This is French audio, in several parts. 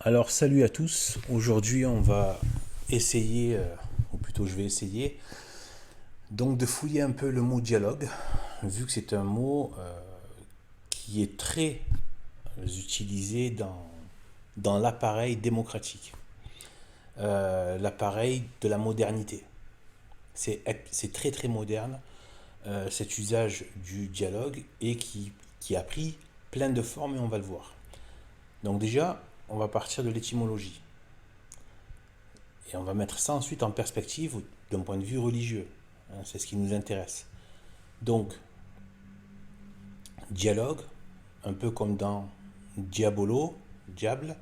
Alors salut à tous, aujourd'hui on va essayer, ou plutôt je vais essayer, donc de fouiller un peu le mot dialogue, vu que c'est un mot qui est très utilisé dans l'appareil démocratique, l'appareil de la modernité. C'est très très moderne cet usage du dialogue et qui a pris plein de formes et on va le voir. Donc déjà, on va partir de l'étymologie. Et on va mettre ça ensuite en perspective d'un point de vue religieux. C'est ce qui nous intéresse. Donc, dialogue, un peu comme dans diabolo, diable.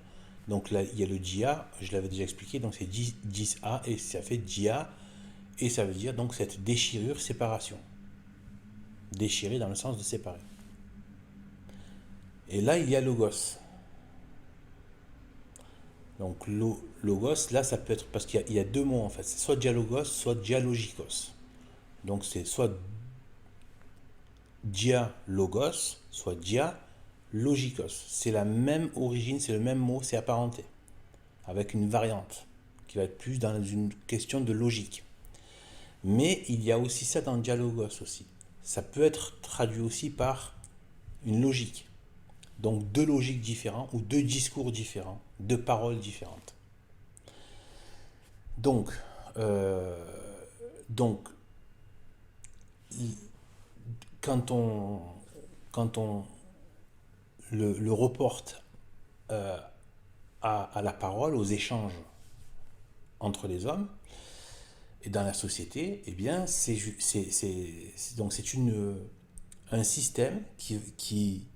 Donc là, il y a le dia, je l'avais déjà expliqué, donc c'est 10A et ça fait dia, et ça veut dire donc cette déchirure, séparation. Déchirer dans le sens de séparer. Et là, il y a logos. Donc logos, là, ça peut être, parce qu'il y a deux mots en fait, c'est soit dialogos, soit dialogikos. Donc c'est soit dialogos, soit dialogikos. C'est la même origine, c'est le même mot, c'est apparenté, avec une variante qui va être plus dans une question de logique. Mais il y a aussi ça dans dialogos aussi. Ça peut être traduit aussi par une logique. Donc deux logiques différentes ou deux discours différents, deux paroles différentes. Donc, euh, donc quand on, quand on le reporte euh, à la parole, aux échanges entre les hommes et dans la société, eh bien, donc c'est un système qui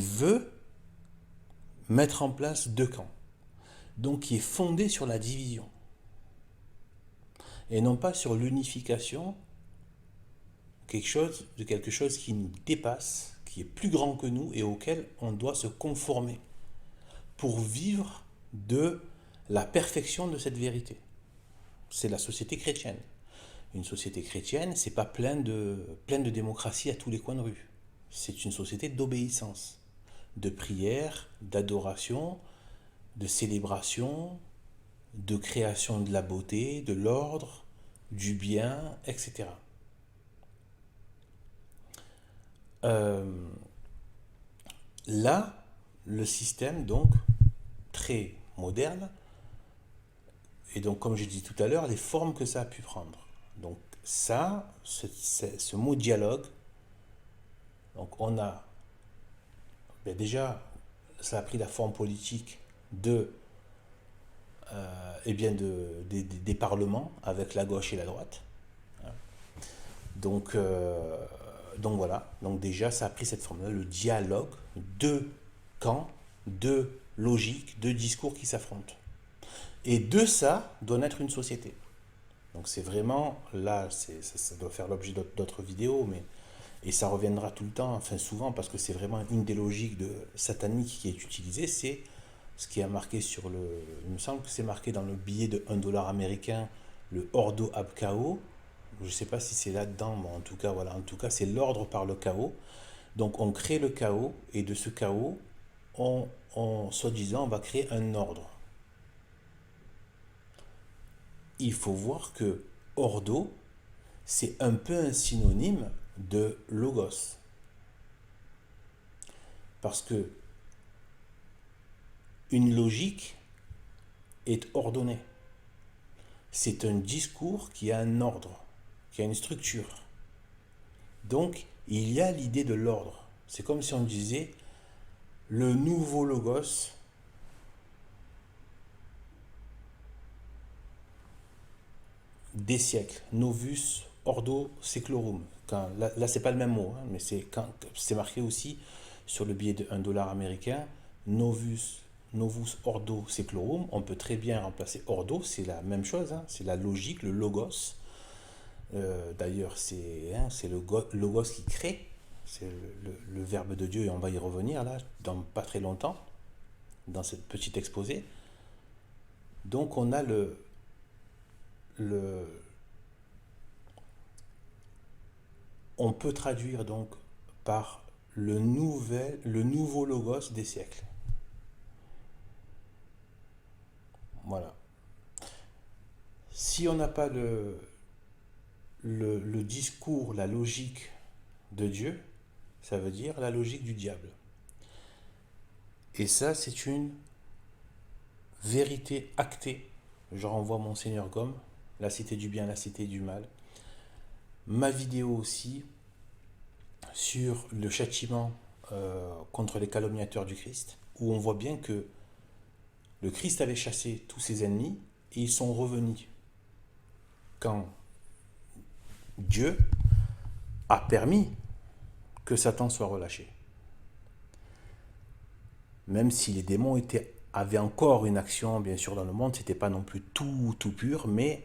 veut mettre en place deux camps, donc qui est fondé sur la division et non pas sur l'unification, quelque chose qui nous dépasse, qui est plus grand que nous et auquel on doit se conformer pour vivre de la perfection de cette vérité. C'est la société chrétienne. Une société chrétienne, c'est pas plein de démocratie à tous les coins de rue. C'est une société d'obéissance, de prière, d'adoration, de célébration, de création de la beauté, de l'ordre, du bien, etc. Euh, Là, le système, donc, très moderne, et donc, comme j'ai dit tout à l'heure, les formes que ça a pu prendre. Donc, ça, ce mot dialogue, donc on a, ben déjà, ça a pris la forme politique eh bien des parlements avec la gauche et la droite. Donc, donc voilà, donc déjà ça a pris cette forme-là, le dialogue, deux camps, deux logiques, deux discours qui s'affrontent. Et de ça doit naître une société. Donc c'est vraiment, là, ça doit faire l'objet d'autres vidéos, mais, et ça reviendra tout le temps, enfin souvent, parce que c'est vraiment une des logiques sataniques qui est utilisée, c'est ce qui est marqué sur le... Il me semble que c'est marqué dans le billet de 1 dollar américain, le Ordo ab Chao. Je ne sais pas si c'est là-dedans, mais en tout cas, voilà, en tout cas, c'est l'ordre par le chaos. Donc on crée le chaos, et de ce chaos, soi-disant, on va créer un ordre. Il faut voir que Ordo, c'est un peu un synonyme de logos. Parce que une logique est ordonnée. C'est un discours qui a un ordre, qui a une structure. Donc, il y a l'idée de l'ordre. C'est comme si on disait le nouveau logos des siècles, novus ordo seclorum. Là c'est pas le même mot, hein, mais c'est marqué aussi sur le billet de 1 dollar américain, novus ordo seclorum. On peut très bien remplacer ordo, c'est la même chose, hein, c'est la logique, le logos. D'ailleurs, c'est le logos qui crée, c'est le verbe de Dieu, et on va y revenir là, dans pas très longtemps, dans cette petite exposé. Donc on a le, on peut traduire donc par le nouveau logos des siècles. Voilà. Si on n'a pas le discours, la logique de Dieu, ça veut dire la logique du diable. Et ça, c'est une vérité actée. Je renvoie Monseigneur Gomme, La Cité du bien, la Cité du mal. Ma vidéo aussi sur le châtiment contre les calomniateurs du Christ, où on voit bien que le Christ avait chassé tous ses ennemis et ils sont revenus quand Dieu a permis que Satan soit relâché. Même si les démons avaient encore une action, bien sûr, dans le monde, c'était pas non plus tout pur, mais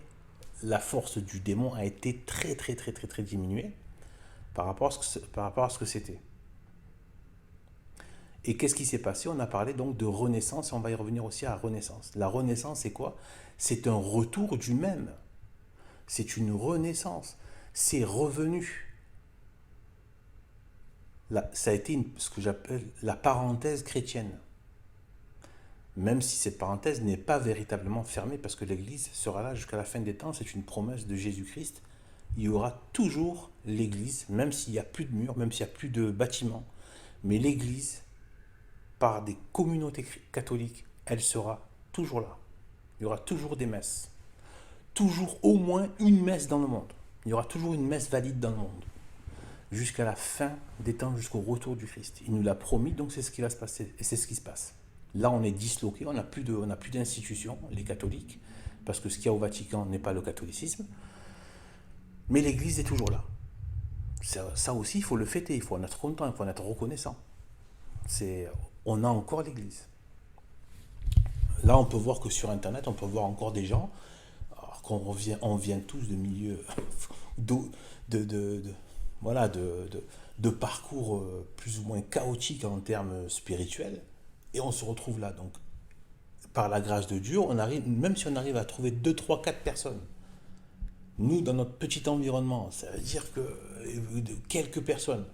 la force du démon a été très, très, très, très, très diminuée par rapport à ce que c'était. Et qu'est-ce qui s'est passé? On a parlé donc de renaissance, et on va y revenir aussi à la renaissance. La renaissance, c'est quoi? C'est un retour du même. C'est une renaissance. C'est revenu. Là, ça a été ce que j'appelle la parenthèse chrétienne. Même si cette parenthèse n'est pas véritablement fermée, parce que l'Église sera là jusqu'à la fin des temps, c'est une promesse de Jésus-Christ. Il y aura toujours l'Église, même s'il n'y a plus de murs, même s'il n'y a plus de bâtiments. Mais l'Église, par des communautés catholiques, elle sera toujours là. Il y aura toujours des messes. Toujours au moins une messe dans le monde. Il y aura toujours une messe valide dans le monde. Jusqu'à la fin des temps, jusqu'au retour du Christ. Il nous l'a promis, donc c'est ce qui va se passer. Et c'est ce qui se passe. Là, on est disloqué, on n'a plus d'institutions, les catholiques, parce que ce qu'il y a au Vatican n'est pas le catholicisme. Mais l'Église est toujours là. Ça aussi, il faut le fêter, il faut en être content, il faut en être reconnaissant. On a encore l'Église. Là, on peut voir que sur Internet, on peut voir encore des gens, alors on vient tous de milieux de parcours plus ou moins chaotiques en termes spirituels, et on se retrouve là. Donc, par la grâce de Dieu, même si on arrive à trouver 2, 3, 4 personnes, nous, dans notre petit environnement, ça veut dire que de quelques personnes,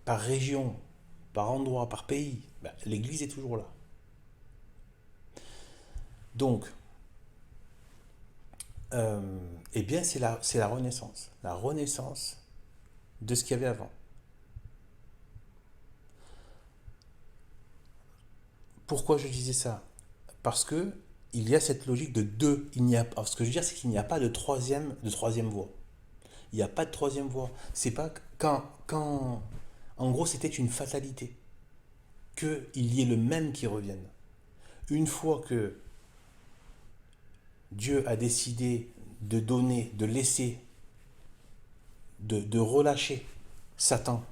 par région, par endroit, par pays, l'Église est toujours là. Donc, eh bien, c'est la renaissance. La renaissance de ce qu'il y avait avant. Pourquoi je disais ça? Parce que il y a cette logique de deux. Ce que je veux dire, c'est qu'il n'y a pas de troisième voie. Il n'y a pas de troisième voie. C'est pas quand en gros, c'était une fatalité qu'il y ait le même qui revienne. Une fois que Dieu a décidé de donner, de laisser, de relâcher Satan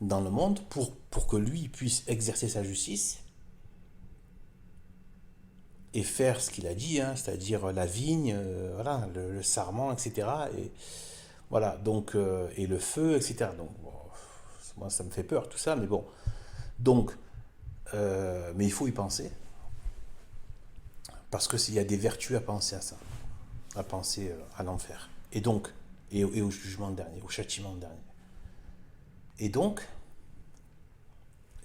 dans le monde pour que lui puisse exercer sa justice et faire ce qu'il a dit, hein, c'est-à-dire la vigne, voilà, le sarment, etc. Et voilà, donc et le feu, etc. Donc bon, moi ça me fait peur tout ça, mais bon. Donc, mais il faut y penser parce que s'il y a des vertus à penser à ça, à penser à l'enfer, et donc et au jugement dernier, au châtiment dernier. Et donc,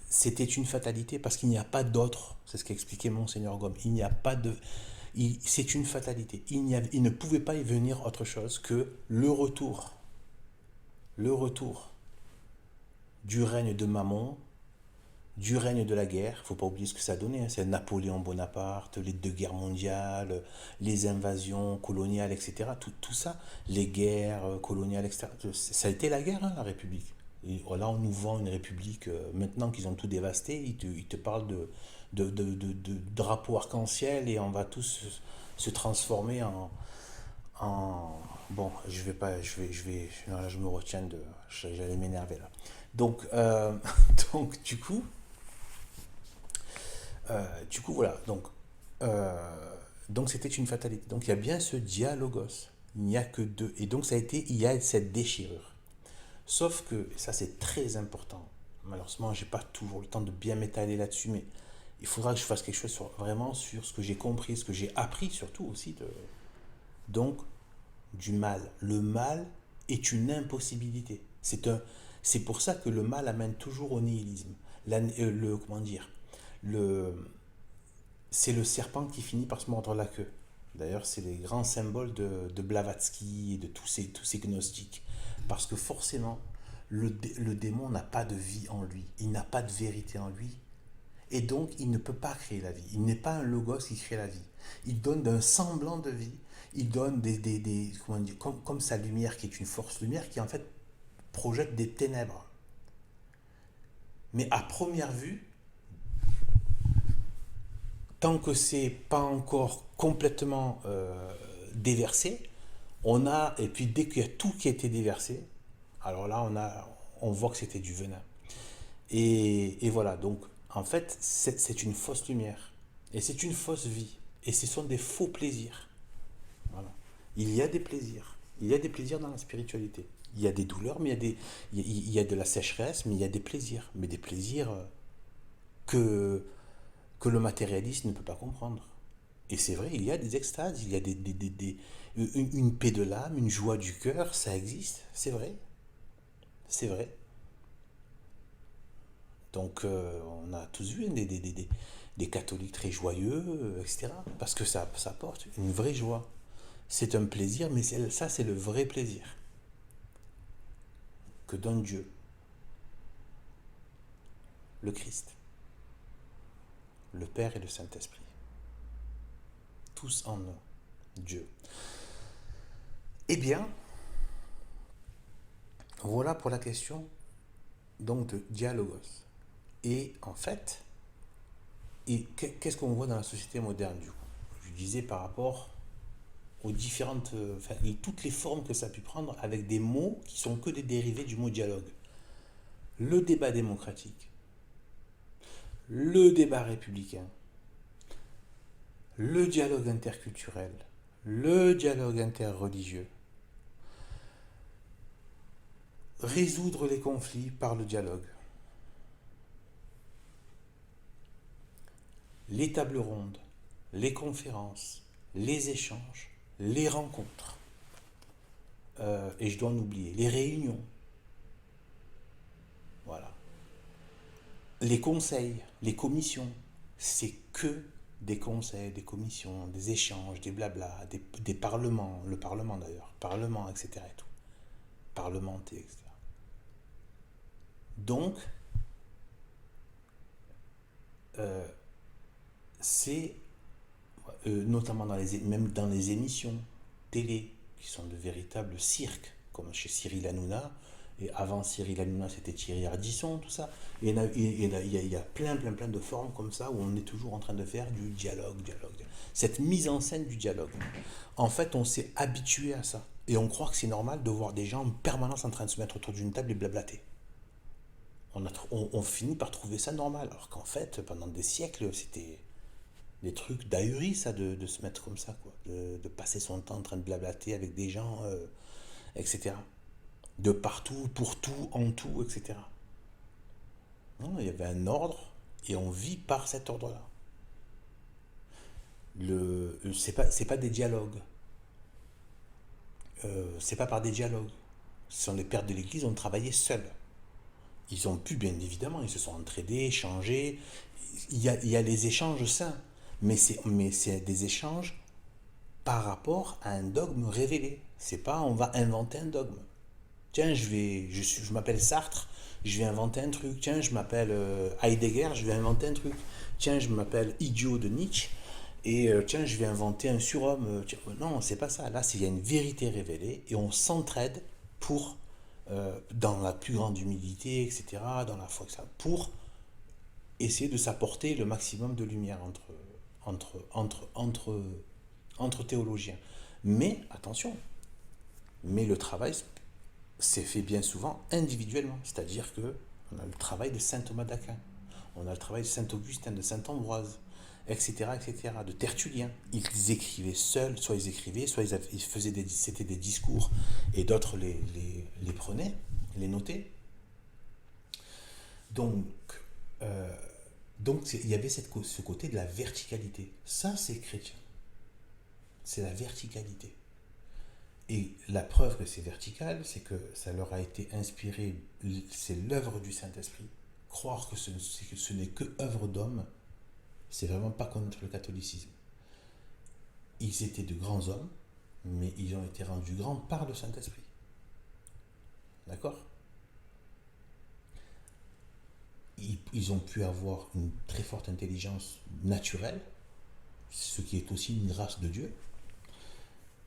c'était une fatalité parce qu'il n'y a pas d'autre. C'est ce qu'expliquait Monseigneur Gomme. Il n'y a pas de. C'est une fatalité. Il ne pouvait pas y venir autre chose que le retour. Le retour du règne de Mammon, du règne de la guerre. Il ne faut pas oublier ce que ça a donné. Hein. C'est Napoléon Bonaparte, les 2 guerres mondiales, les invasions coloniales, etc. Tout ça, les guerres coloniales, etc. Ça a été la guerre, hein, la République. Et là, on nous vend une république, maintenant qu'ils ont tout dévasté, ils te parlent de drapeaux arc-en-ciel et on va tous se transformer bon, je vais pas, non, là, je me retiens j'allais m'énerver là. Donc, donc du coup, voilà. Donc c'était une fatalité. Donc il y a bien ce dialogos. Il n'y a que deux. Et donc il y a cette déchirure. Sauf que, et ça c'est très important, malheureusement j'ai pas toujours le temps de bien m'étaler là-dessus, mais il faudra que je fasse quelque chose vraiment sur ce que j'ai compris, ce que j'ai appris surtout aussi, donc du mal. Le mal est une impossibilité. C'est pour ça que le mal amène toujours au nihilisme. Comment dire, c'est le serpent qui finit par se mordre la queue. D'ailleurs, c'est les grands symboles de Blavatsky et de tous ces gnostiques. Parce que forcément, le démon n'a pas de vie en lui. Il n'a pas de vérité en lui. Et donc, il ne peut pas créer la vie. Il n'est pas un logos qui crée la vie. Il donne un semblant de vie. Il donne comment dire, comme sa lumière, qui est une force lumière, qui en fait projette des ténèbres. Mais à première vue, tant que c'est pas encore complètement déversé, et puis dès qu'il y a tout qui a été déversé, alors là on voit que c'était du venin. Et voilà, donc en fait c'est une fausse lumière, et c'est une fausse vie, et ce sont des faux plaisirs. Voilà. Il y a des plaisirs, dans la spiritualité. Il y a des douleurs, mais il y a de la sécheresse, mais il y a des plaisirs, mais des plaisirs que le matérialiste ne peut pas comprendre. Et c'est vrai, il y a des extases, il y a une paix de l'âme, une joie du cœur, ça existe, c'est vrai. C'est vrai. Donc on a tous vu des catholiques très joyeux, etc. Parce que ça apporte une vraie joie. C'est un plaisir, mais ça c'est le vrai plaisir que donne Dieu, le Christ, le Père et le Saint-Esprit. Tous en un, Dieu. Eh bien, voilà pour la question donc de dialogos. Et en fait, qu'est-ce qu'on voit dans la société moderne du coup? Je disais par rapport aux différentes, toutes les formes que ça a pu prendre avec des mots qui sont que des dérivés du mot dialogue. Le débat démocratique, le débat républicain, le dialogue interculturel, le dialogue interreligieux, résoudre les conflits par le dialogue, les tables rondes, les conférences, les échanges, les rencontres, et je dois en oublier, les réunions, voilà, les conseils, les commissions, c'est que des conseils, des commissions, des échanges, des blabla, des parlements, le parlement d'ailleurs, parlement, etc. et tout, parlementer, etc. Donc, c'est notamment même dans les émissions télé, qui sont de véritables cirques, comme chez Cyril Hanouna, et avant Cyril Hanouna c'était Thierry Ardisson, tout ça. Et il y a plein de formes comme ça où on est toujours en train de faire du dialogue. Cette mise en scène du dialogue. En fait, on s'est habitué à ça. Et on croit que c'est normal de voir des gens en permanence en train de se mettre autour d'une table et blablater. On finit par trouver ça normal, alors qu'en fait, pendant des siècles, c'était des trucs d'ahuri, ça, de se mettre comme ça, quoi. De passer son temps en train de blablater avec des gens, etc. De partout, pour tout, en tout, etc. Non, il y avait un ordre, et on vit par cet ordre-là. C'est pas des dialogues. C'est pas par des dialogues. Ce sont les pères de l'Église, ont travaillé seuls. Ils ont pu, bien évidemment, ils se sont entraidés, échangés. Il y a les échanges sains, mais c'est des échanges par rapport à un dogme révélé. C'est pas on va inventer un dogme. Tiens, je m'appelle Sartre, je vais inventer un truc. Tiens, je m'appelle Heidegger, je vais inventer un truc. Tiens, je m'appelle Idiot de Nietzsche, et tiens, je vais inventer un surhomme. Non, c'est pas ça. Là, il y a une vérité révélée, et on s'entraide pour dans la plus grande humilité, etc., dans la foi, etc., pour essayer de s'apporter le maximum de lumière entre théologiens. Mais, attention, le travail s'est fait bien souvent individuellement, c'est-à-dire que on a le travail de saint Thomas d'Aquin, on a le travail de saint Augustin, de saint Ambroise, etc., de Tertullien. Ils écrivaient seuls, soit ils écrivaient, soit ils faisaient c'était des discours, et d'autres les prenaient, les notaient. Donc, il y avait ce côté de la verticalité. Ça, c'est chrétien. C'est la verticalité. Et la preuve que c'est vertical, c'est que ça leur a été inspiré, c'est l'œuvre du Saint-Esprit. Croire que ce n'est que œuvre d'homme, C'est vraiment pas connaître le catholicisme. Ils étaient de grands hommes, mais ils ont été rendus grands par le Saint-Esprit. D'accord? Ils ont pu avoir une très forte intelligence naturelle, ce qui est aussi une grâce de Dieu,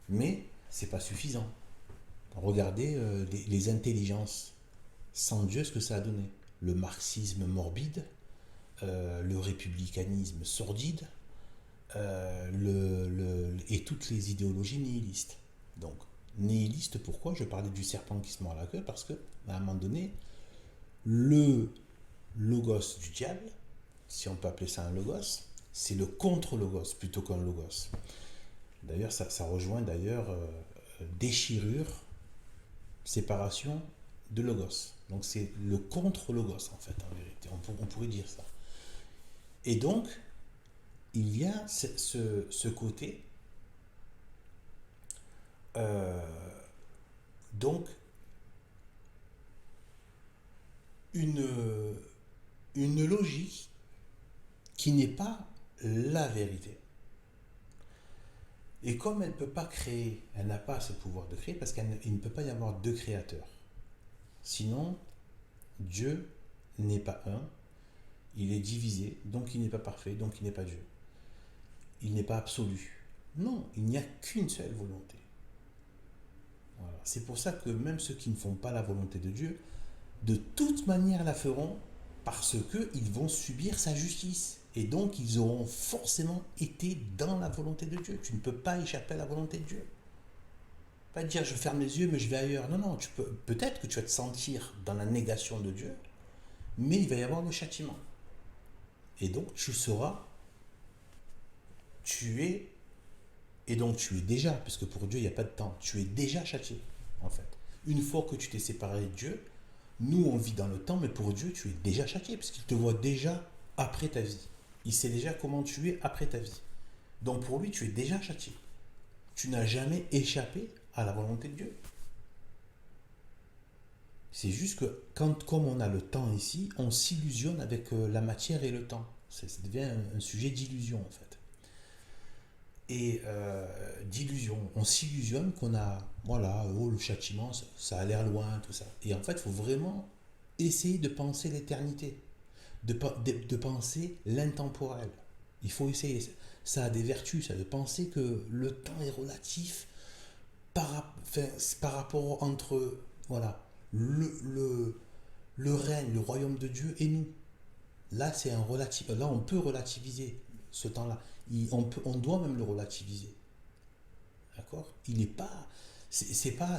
mais c'est pas suffisant. Regardez les intelligences sans Dieu, ce que ça a donné. Le marxisme morbide, le républicanisme sordide, et toutes les idéologies nihilistes. Donc, nihiliste, pourquoi? Je parlais du serpent qui se mord la queue, parce que, à un moment donné, le logos du diable, si on peut appeler ça un logos, c'est le contre-logos plutôt qu'un logos. D'ailleurs, ça rejoint déchirure, séparation de logos. Donc c'est le contre-logos en fait, en vérité. On pourrait dire ça. Et donc, il y a ce côté, donc, une logique qui n'est pas la vérité. Et comme elle ne peut pas créer, elle n'a pas ce pouvoir de créer, parce qu'il ne peut pas y avoir deux créateurs. Sinon, Dieu n'est pas un, il est divisé, donc il n'est pas parfait, donc il n'est pas Dieu. Il n'est pas absolu. Non, il n'y a qu'une seule volonté. Voilà. C'est pour ça que même ceux qui ne font pas la volonté de Dieu, de toute manière la feront parce qu'ils vont subir sa justice. Et donc ils auront forcément été dans la volonté de Dieu. Tu ne peux pas échapper à la volonté de Dieu. Pas dire je ferme les yeux mais je vais ailleurs. Non, non, peut-être que tu vas te sentir dans la négation de Dieu, mais il va y avoir le châtiment. Et donc tu seras tué, et donc tu es déjà, parce que pour Dieu il n'y a pas de temps, tu es déjà châtié en fait. Une fois que tu t'es séparé de Dieu, nous on vit dans le temps, mais pour Dieu tu es déjà châtié, parce qu'il te voit déjà après ta vie. Il sait déjà comment tu es après ta vie. Donc pour lui tu es déjà châtié. Tu n'as jamais échappé à la volonté de Dieu. C'est juste que comme on a le temps ici, on s'illusionne avec la matière et le temps. Ça devient un sujet d'illusion en fait. Et d'illusion. On s'illusionne qu'on a, voilà, le châtiment, ça a l'air loin, tout ça. Et en fait, il faut vraiment essayer de penser l'éternité, de penser l'intemporel. Il faut essayer. Ça a des vertus, ça, de penser que le temps est relatif par rapport entre, voilà, le règne, le royaume de Dieu et nous. Là, c'est un relatif. Là, on peut relativiser ce temps-là. On doit même le relativiser. D'accord? Il n'est pas. C'est pas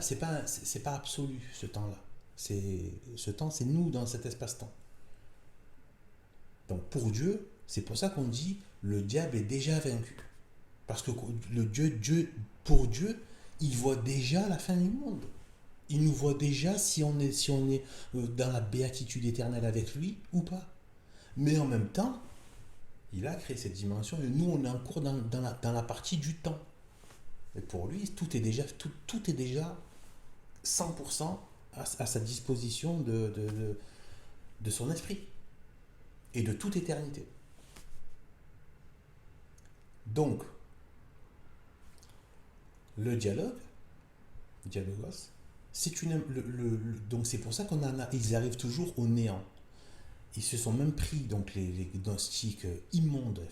absolu, ce temps-là. Ce temps, c'est nous dans cet espace-temps. Donc, pour Dieu, c'est pour ça qu'on dit le diable est déjà vaincu. Parce que pour Dieu, il voit déjà la fin du monde. Il nous voit déjà si on est dans la béatitude éternelle avec lui ou pas. Mais en même temps, il a créé cette dimension et nous, on est encore dans la partie du temps. Et pour lui, tout est déjà 100% à sa disposition de son esprit et de toute éternité. Donc, le dialogos, donc c'est pour ça ils arrivent toujours au néant. Ils se sont même pris, donc les gnostiques immondes.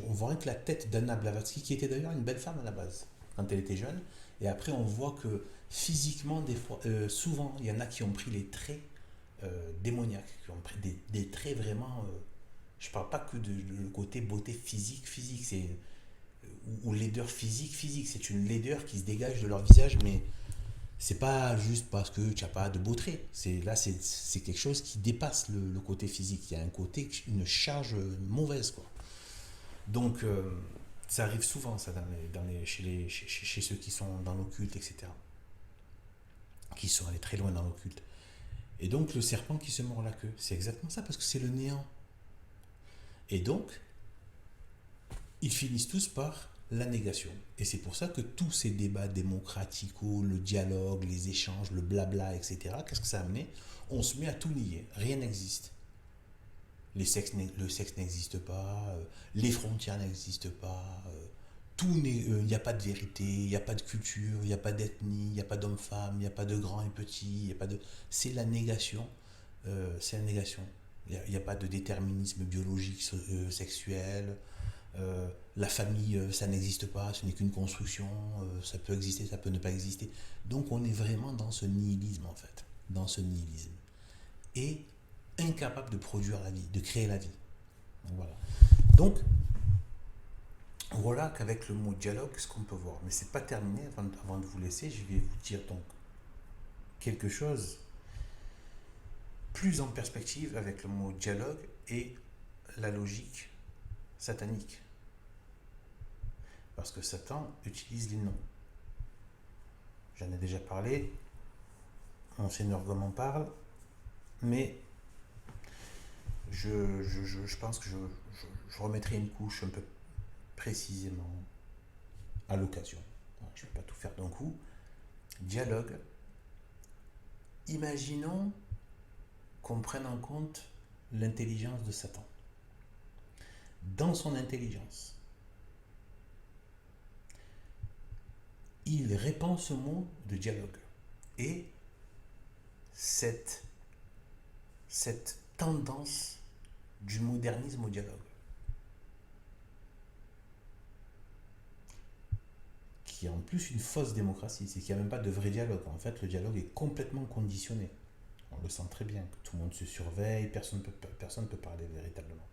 On voit rien que la tête d'Anna Blavatsky, qui était d'ailleurs une belle femme à la base, quand elle était jeune. Et après, on voit que physiquement, souvent, il y en a qui ont pris les traits démoniaques, qui ont pris des traits vraiment. Je ne parle pas que de côté beauté physique, c'est ou laideur physique. C'est une laideur qui se dégage de leur visage, mais c'est pas juste parce que tu n'as pas de beau traits. C'est quelque chose qui dépasse le côté physique. Il y a un côté, une charge mauvaise, quoi. Donc, ça arrive souvent, ça, chez ceux qui sont dans l'occulte, etc. Qui sont allés très loin dans l'occulte. Et donc, le serpent qui se mord la queue, c'est exactement ça, parce que c'est le néant. Et donc, ils finissent tous par la négation. Et c'est pour ça que tous ces débats démocratiques, le dialogue, les échanges, le blabla, etc., qu'est-ce que ça a amené? On se met à tout nier. Rien n'existe. le sexe n'existe pas, les frontières n'existent pas, il n'y a pas de vérité, il n'y a pas de culture, il n'y a pas d'ethnie, il n'y a pas d'homme-femme, il n'y a pas de grand et petit, il y a pas de... C'est la négation. C'est la négation. Il n'y a pas de déterminisme biologique, sexuel. La famille, ça n'existe pas, ce n'est qu'une construction, ça peut exister, ça peut ne pas exister. Donc on est vraiment dans ce nihilisme en fait, dans ce nihilisme. Et incapable de produire la vie, de créer la vie. Voilà. Donc, voilà qu'avec le mot dialogue, ce qu'on peut voir. Mais c'est pas terminé. Avant de vous laisser, je vais vous dire donc quelque chose plus en perspective avec le mot dialogue et la logique satanique. Parce que Satan utilise les noms. J'en ai déjà parlé, Monseigneur Gomme en parle, mais je pense que je remettrai une couche un peu précisément à l'occasion. Je ne vais pas tout faire d'un coup. Dialogue. Imaginons qu'on prenne en compte l'intelligence de Satan. Dans son intelligence, il répand ce mot de dialogue. Et cette tendance du modernisme au dialogue, qui est en plus une fausse démocratie, c'est qu'il n'y a même pas de vrai dialogue. En fait, le dialogue est complètement conditionné. On le sent très bien, que tout le monde se surveille, personne ne peut parler véritablement.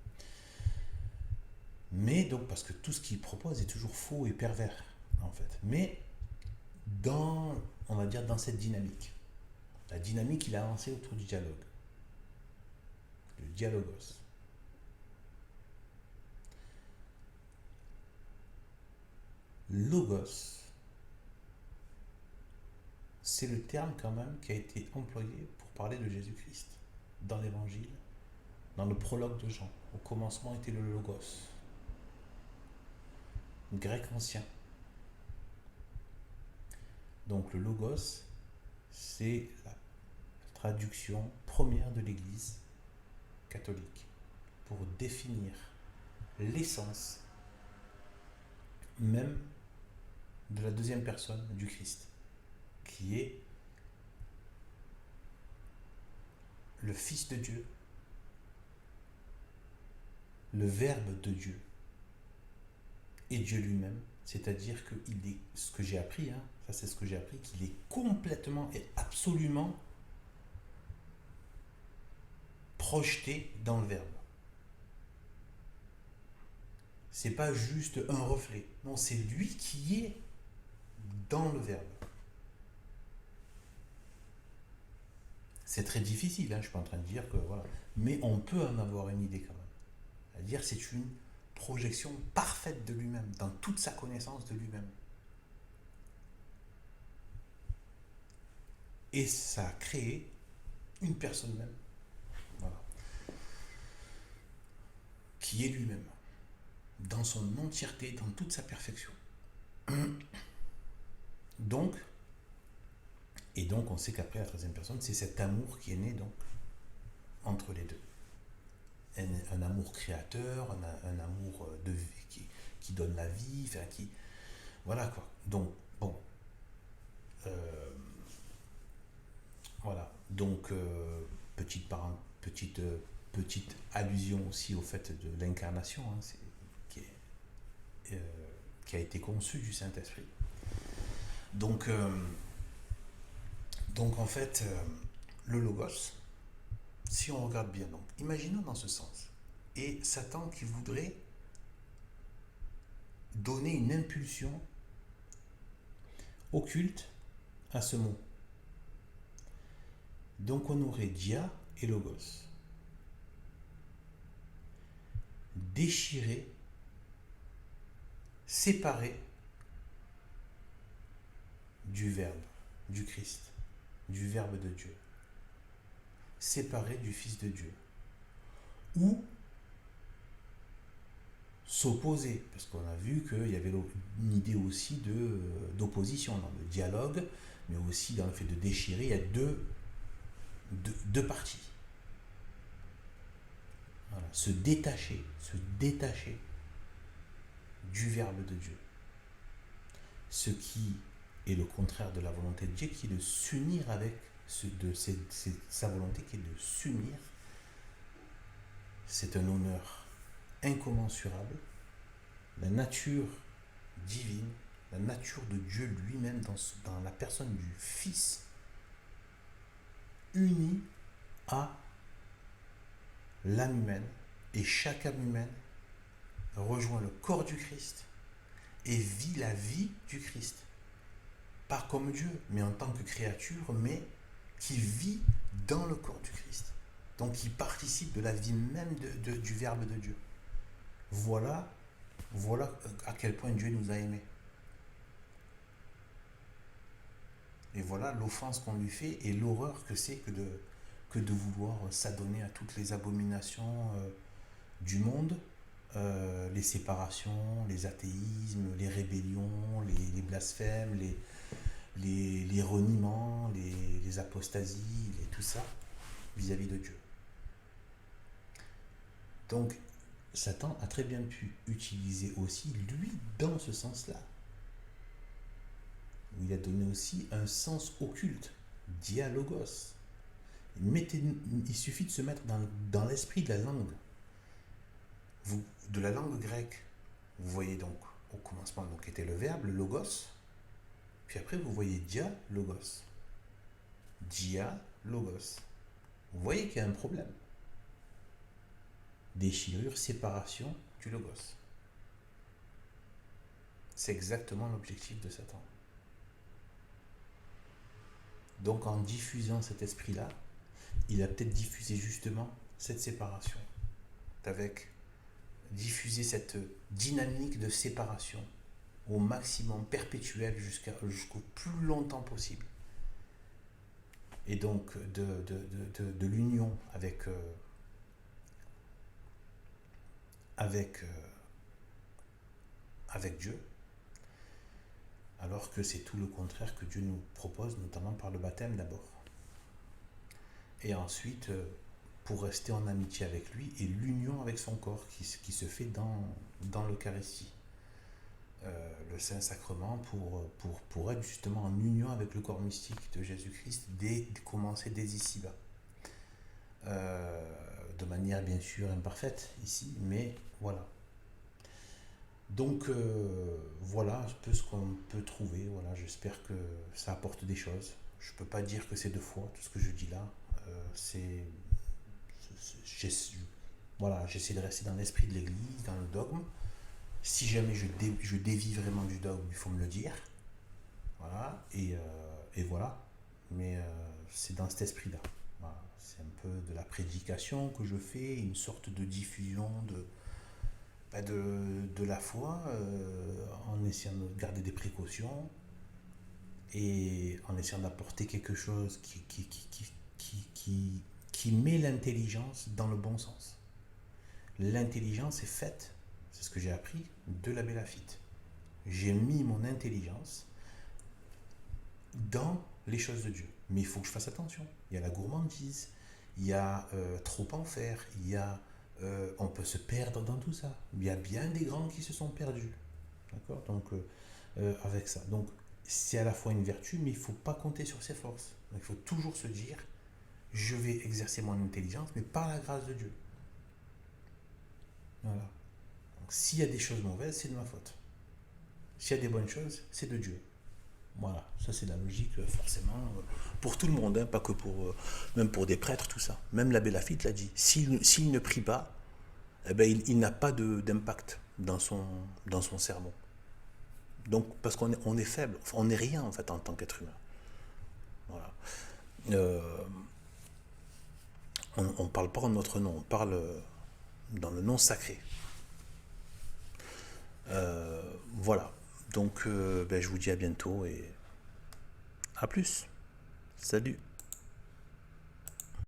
Mais donc, parce que tout ce qu'il propose est toujours faux et pervers, en fait. Mais on va dire, dans cette dynamique. La dynamique, il a avancé autour du dialogue. Le dialogos. Logos, c'est le terme quand même qui a été employé pour parler de Jésus-Christ dans l'évangile, dans le prologue de Jean. Au commencement était le logos, grec ancien. Donc le logos, c'est la traduction première de l'Église catholique pour définir l'essence même de la deuxième personne du Christ, qui est le Fils de Dieu, le Verbe de Dieu et Dieu lui-même. C'est-à-dire que ce que j'ai appris, ça c'est ce que j'ai appris, qu'il est complètement et absolument projeté dans le Verbe. C'est pas juste un reflet, non, c'est lui qui est dans le Verbe. C'est très difficile, je suis pas en train de dire que voilà, mais on peut en avoir une idée quand même. C'est-à-dire c'est une projection parfaite de lui-même, dans toute sa connaissance de lui-même. Et ça a créé une personne même, voilà, qui est lui-même, dans son entièreté, dans toute sa perfection. Donc, on sait qu'après la troisième personne, c'est cet amour qui est né donc entre les deux. Un amour créateur, un amour de vie, qui donne la vie, enfin qui... Voilà quoi. Donc, bon. Voilà. Donc, petite allusion aussi au fait de l'incarnation, qui a été conçue du Saint-Esprit. Donc en fait, le Logos, si on regarde bien, donc, imaginons dans ce sens, et Satan qui voudrait donner une impulsion occulte à ce mot. Donc on aurait dia et logos. Déchirer, séparer du Verbe, du Christ, du Verbe de Dieu. Séparé du Fils de Dieu. Ou s'opposer, parce qu'on a vu qu'il y avait une idée aussi d'opposition dans le dialogue, mais aussi dans le fait de déchirer. Il y a deux parties. Voilà. Se détacher du Verbe de Dieu. Ce qui est le contraire de la volonté de Dieu, qui est de s'unir avec sa volonté, qui est de s'unir. C'est un honneur incommensurable. La nature divine, la nature de Dieu lui-même dans la personne du Fils, unie à l'âme humaine, et chaque âme humaine rejoint le corps du Christ et vit la vie du Christ. Pas comme Dieu, mais en tant que créature, mais qui vit dans le corps du Christ. Donc qui participe de la vie même du Verbe de Dieu. Voilà à quel point Dieu nous a aimés. Et voilà l'offense qu'on lui fait et l'horreur que c'est que de vouloir s'adonner à toutes les abominations du monde, les séparations, les athéismes, les rébellions, les blasphèmes, les reniements, les apostasies, tout ça vis-à-vis de Dieu. Donc, Satan a très bien pu utiliser aussi, lui, dans ce sens-là. Il a donné aussi un sens occulte, dialogos. Il suffit de se mettre dans l'esprit de la langue, de la langue grecque. Vous voyez donc, au commencement, donc, était le verbe, le logos. Puis après, vous voyez dialogos. Dialogos. Vous voyez qu'il y a un problème. Déchirure, séparation du logos. C'est exactement l'objectif de Satan. Donc en diffusant cet esprit-là, il a peut-être diffusé justement cette séparation, diffuser cette dynamique de séparation au maximum perpétuel jusqu'au plus longtemps possible. Et donc de l'union avec Dieu, alors que c'est tout le contraire que Dieu nous propose, notamment par le baptême d'abord. Et ensuite, pour rester en amitié avec lui, et l'union avec son corps qui se fait dans l'Eucharistie. Le Saint-Sacrement pour être justement en union avec le corps mystique de Jésus-Christ, commencer dès ici-bas. De manière bien sûr imparfaite ici, mais voilà. Donc voilà un peu ce qu'on peut trouver. Voilà, j'espère que ça apporte des choses. Je ne peux pas dire que c'est de foi, tout ce que je dis là. J'essaie de rester dans l'esprit de l'Église, dans le dogme. Si jamais je dévie vraiment du dogme, il faut me le dire. Voilà, et voilà. Mais c'est dans cet esprit-là. Voilà. C'est un peu de la prédication que je fais, une sorte de diffusion de la foi, en essayant de garder des précautions et en essayant d'apporter quelque chose qui met l'intelligence dans le bon sens. L'intelligence est faite, c'est ce que j'ai appris, de la bélafite. J'ai mis mon intelligence dans les choses de Dieu. Mais il faut que je fasse attention. Il y a la gourmandise, il y a trop en faire, on peut se perdre dans tout ça. Il y a bien des grands qui se sont perdus. D'accord ? Donc, avec ça. Donc, c'est à la fois une vertu, mais il ne faut pas compter sur ses forces. Donc, il faut toujours se dire, je vais exercer mon intelligence, mais par la grâce de Dieu. Voilà. Donc, s'il y a des choses mauvaises, c'est de ma faute. S'il y a des bonnes choses, c'est de Dieu. Voilà, ça c'est la logique forcément pour tout le monde, hein, pas que même pour des prêtres, tout ça. Même l'abbé Laffitte l'a dit, s'il ne prie pas, eh ben, il n'a pas d'impact dans son sermon. Donc, parce qu'on est faible, enfin, on n'est rien en fait en tant qu'être humain. Voilà. On ne parle pas en notre nom, on parle dans le nom sacré. Voilà. Donc, je vous dis à bientôt et à plus. Salut.